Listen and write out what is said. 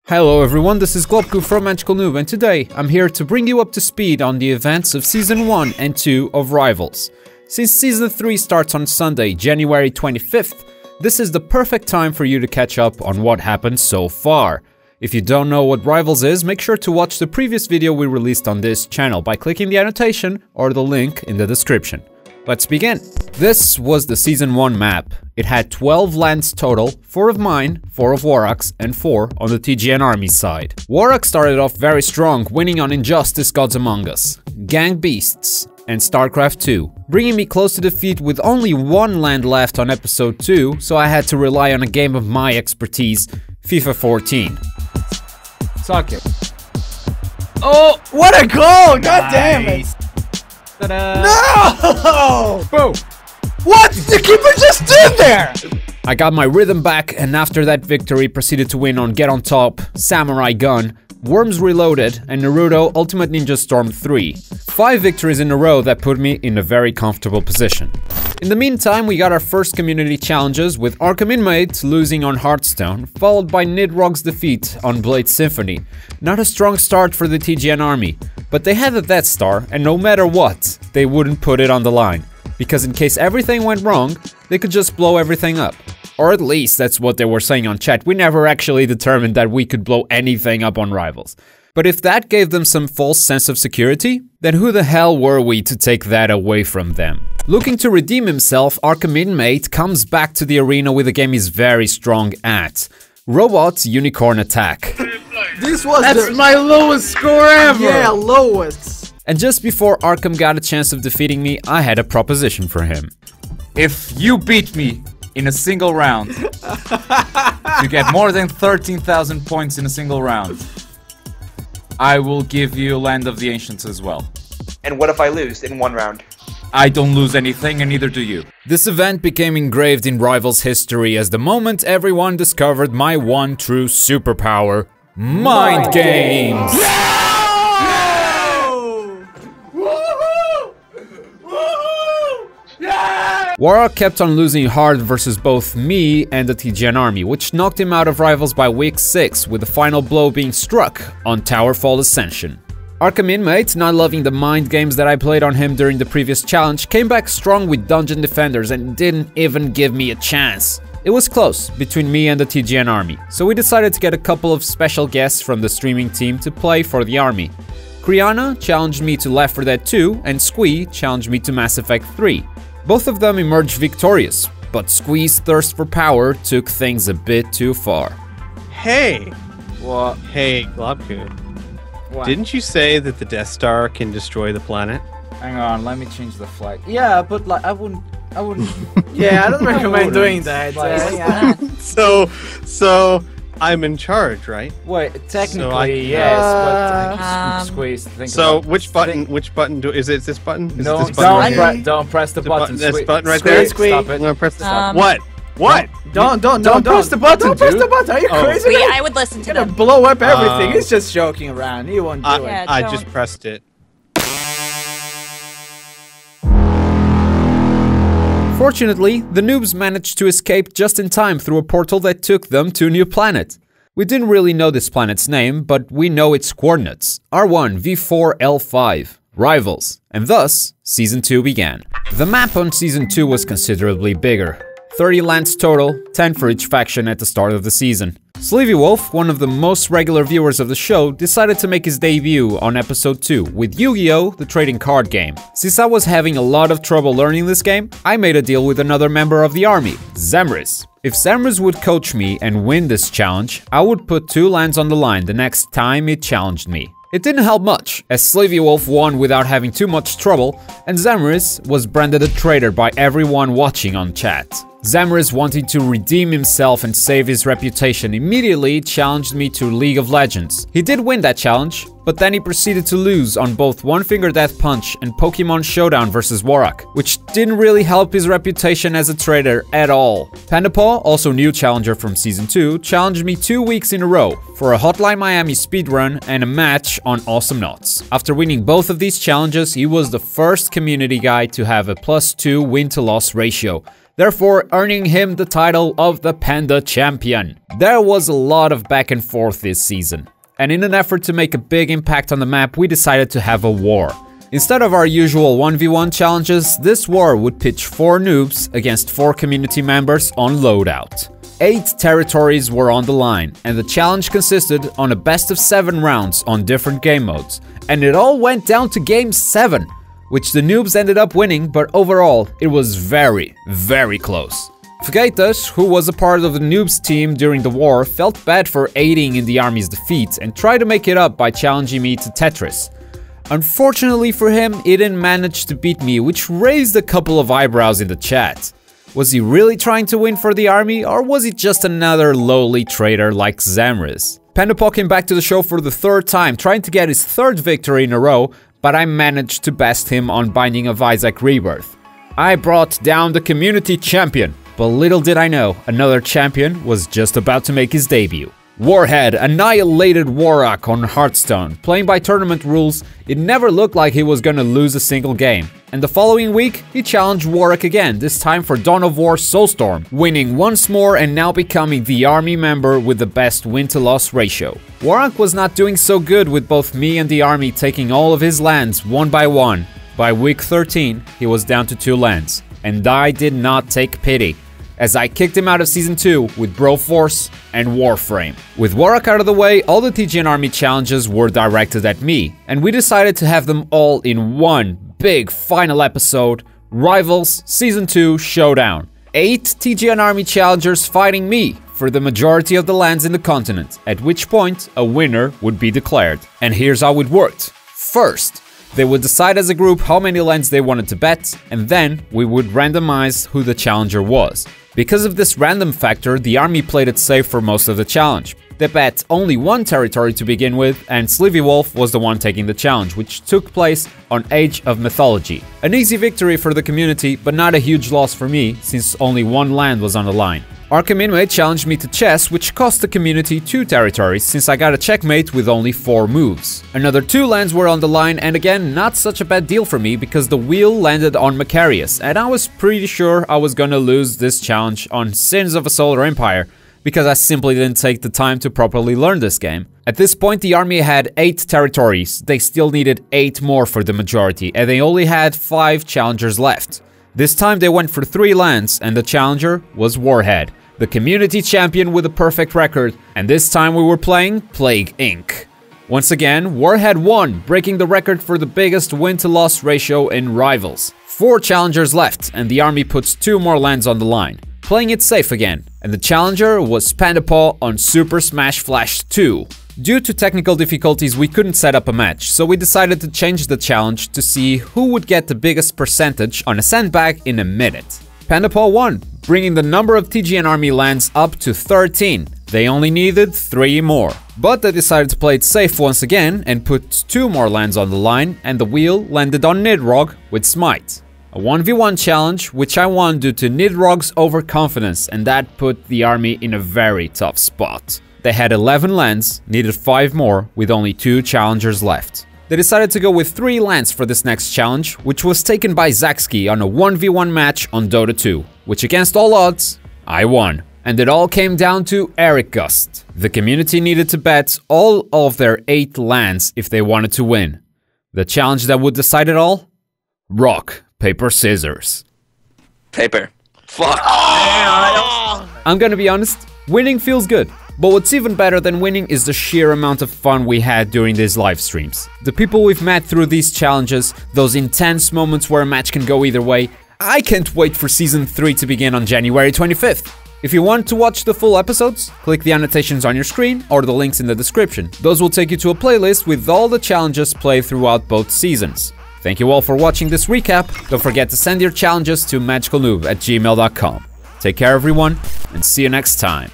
Hello everyone, this is Globku from Magical Noob, and today I'm here to bring you up to speed on the events of Season 1 and 2 of Rivals. Since Season 3 starts on Sunday, January 25th, this is the perfect time for you to catch up on what happened so far. If you don't know what Rivals is, make sure to watch the previous video we released on this channel by clicking the annotation or the link in the description. Let's begin. This was the Season 1 map. It had 12 lands total, 4 of mine, 4 of Warrock's, and 4 on the TGN Army side. Warrock started off very strong, winning on Injustice Gods Among Us, Gang Beasts, and StarCraft 2, bringing me close to defeat with only 1 land left on episode 2, so I had to rely on a game of my expertise, FIFA 14. Suck it. Oh, what a goal! God damn it! No! Boom! What did the keeper just do there? I got my rhythm back, and after that victory proceeded to win on Get On Top, Samurai Gun, Worms Reloaded, and Naruto Ultimate Ninja Storm 3. 5 victories in a row that put me in a very comfortable position. In the meantime, we got our first community challenges, with Arkham Inmate losing on Hearthstone, followed by Nidrogg's defeat on Blade Symphony. Not a strong start for the TGN Army, but they had a Death Star, and no matter what, they wouldn't put it on the line, because in case everything went wrong, they could just blow everything up. Or at least that's what they were saying on chat. We never actually determined that we could blow anything up on Rivals. But if that gave them some false sense of security, then who the hell were we to take that away from them? Looking to redeem himself, Arkham Inmate comes back to the arena with a game he's very strong at. Robot Unicorn Attack. That's my lowest score ever! Yeah, lowest. And just before Arkham got a chance of defeating me, I had a proposition for him. If you beat me in a single round, you get more than 13,000 points in a single round, I will give you Land of the Ancients as well. And what if I lose in one round? I don't lose anything, and neither do you. This event became engraved in Rivals history as the moment everyone discovered my one true superpower, Mind Games! Warrock kept on losing hard versus both me and the TGN Army, which knocked him out of Rivals by week 6, with the final blow being struck on Towerfall Ascension. Arkham Inmate, not loving the mind games that I played on him during the previous challenge, came back strong with Dungeon Defenders and didn't even give me a chance. It was close between me and the TGN Army, so we decided to get a couple of special guests from the streaming team to play for the army. Kriana challenged me to Left 4 Dead 2 and Squee challenged me to Mass Effect 3. Both of them emerged victorious, but Squee's thirst for power took things a bit too far. Hey! What? Hey, Globku. What? Didn't you say that the Death Star can destroy the planet? Hang on, let me change the flag. Yeah, but like, I wouldn't... Yeah, I don't recommend doing that. Yeah. So I'm in charge, right? Wait, technically, So I- yes, but squeeze. Think So about it. which button is it this button? Is No, it this button right here? don't press the The button. this Squeeze. button right Squeeze, there? Squeeze. Stop I'm it. gonna press this. Um, What? Don't press the button, Don't press dude. the button. Are you Oh. crazy? Wait, I would listen to You're gonna them. blow up everything. He's just joking around. He won't do it. Yeah, I don't. just pressed it. Fortunately, the noobs managed to escape just in time through a portal that took them to a new planet. We didn't really know this planet's name, but we know its coordinates, R1 V4 L5, Rivals, and thus, Season 2 began. The map on Season 2 was considerably bigger, 30 lands total, 10 for each faction at the start of the season. Sleevy Wolf, one of the most regular viewers of the show, decided to make his debut on episode 2 with Yu-Gi-Oh! The trading card game. Since I was having a lot of trouble learning this game, I made a deal with another member of the army, Zemris. If Zemris would coach me and win this challenge, I would put 2 lands on the line the next time it challenged me. It didn't help much, as Sleevy Wolf won without having too much trouble, and Zemris was branded a traitor by everyone watching on chat. Zemris, wanting to redeem himself and save his reputation, immediately challenged me to League of Legends. He did win that challenge, but then he proceeded to lose on both One Finger Death Punch and Pokemon Showdown vs Warrock, which didn't really help his reputation as a traitor at all. Pandapaw, also new challenger from Season 2, challenged me 2 weeks in a row for a Hotline Miami speedrun and a match on Awesome Knots. After winning both of these challenges, he was the first community guy to have a +2 win-to-loss ratio, therefore earning him the title of the Panda Champion. There was a lot of back and forth this season, and in an effort to make a big impact on the map, we decided to have a war. Instead of our usual 1v1 challenges, this war would pitch 4 noobs against 4 community members on loadout. 8 territories were on the line, and the challenge consisted on a best of 7 rounds on different game modes. And it all went down to game 7, which the noobs ended up winning, but overall, it was very, very close. Fugaitas, who was a part of the noobs team during the war, felt bad for aiding in the army's defeat and tried to make it up by challenging me to Tetris. Unfortunately for him, he didn't manage to beat me, which raised a couple of eyebrows in the chat. Was he really trying to win for the army, or was he just another lowly traitor like Zamriz? Pandapaw came back to the show for the 3rd time, trying to get his 3rd victory in a row, but I managed to best him on Binding of Isaac Rebirth. I brought down the community champion, but little did I know, another champion was just about to make his debut. Warhead annihilated Warrock on Hearthstone. Playing by tournament rules, it never looked like he was gonna lose a single game. And the following week, he challenged Warrock again, this time for Dawn of War Soulstorm, winning once more and now becoming the army member with the best win-to-loss ratio. Warrock was not doing so good with both me and the army taking all of his lands one by one. By week 13, he was down to 2 lands, and I did not take pity, as I kicked him out of Season 2 with Broforce and Warframe. With Warrock out of the way, all the TGN Army challenges were directed at me, and we decided to have them all in one big final episode, Rivals Season 2 Showdown. 8 TGN Army challengers fighting me for the majority of the lands in the continent, at which point a winner would be declared. And here's how it worked. First, they would decide as a group how many lands they wanted to bet, and then we would randomize who the challenger was. Because of this random factor, the army played it safe for most of the challenge. They bet only 1 territory to begin with, and Slivy Wolf was the one taking the challenge, which took place on Age of Mythology. An easy victory for the community, but not a huge loss for me, since only 1 land was on the line. Arkham Inmate challenged me to chess, which cost the community 2 territories, since I got a checkmate with only 4 moves. Another 2 lands were on the line, and again, not such a bad deal for me, because the wheel landed on Macarius, and I was pretty sure I was gonna lose this challenge on Sins of a Solar Empire, because I simply didn't take the time to properly learn this game. At this point, the army had 8 territories. They still needed 8 more for the majority, and they only had 5 challengers left. This time they went for 3 lands, and the challenger was Warhead, the community champion with a perfect record, and this time we were playing Plague Inc. Once again, Warhead won, breaking the record for the biggest win-to-loss ratio in Rivals. 4 challengers left, and the army puts 2 more lands on the line, playing it safe again, and the challenger was Pandapaw on Super Smash Flash 2. Due to technical difficulties, we couldn't set up a match, so we decided to change the challenge to see who would get the biggest percentage on a sandbag in a minute. Pandapaw won, bringing the number of TGN Army lands up to 13. They only needed 3 more. But they decided to play it safe once again and put 2 more lands on the line, and the wheel landed on Nidrogg with Smite. A 1v1 challenge, which I won due to Nidrogg's overconfidence, and that put the army in a very tough spot. They had 11 lands, needed 5 more, with only 2 challengers left. They decided to go with 3 lands for this next challenge, which was taken by Zaxki on a 1v1 match on Dota 2, which against all odds, I won. And it all came down to Eric Gust. The community needed to bet all of their 8 lands if they wanted to win. The challenge that would decide it all? Rock, paper, scissors. Paper. Fuck. I'm gonna be honest, winning feels good. But what's even better than winning is the sheer amount of fun we had during these live streams. The people we've met through these challenges, those intense moments where a match can go either way. I can't wait for Season 3 to begin on January 25th. If you want to watch the full episodes, click the annotations on your screen or the links in the description. Those will take you to a playlist with all the challenges played throughout both seasons. Thank you all for watching this recap. Don't forget to send your challenges to magicalnoob@gmail.com. Take care everyone, and see you next time.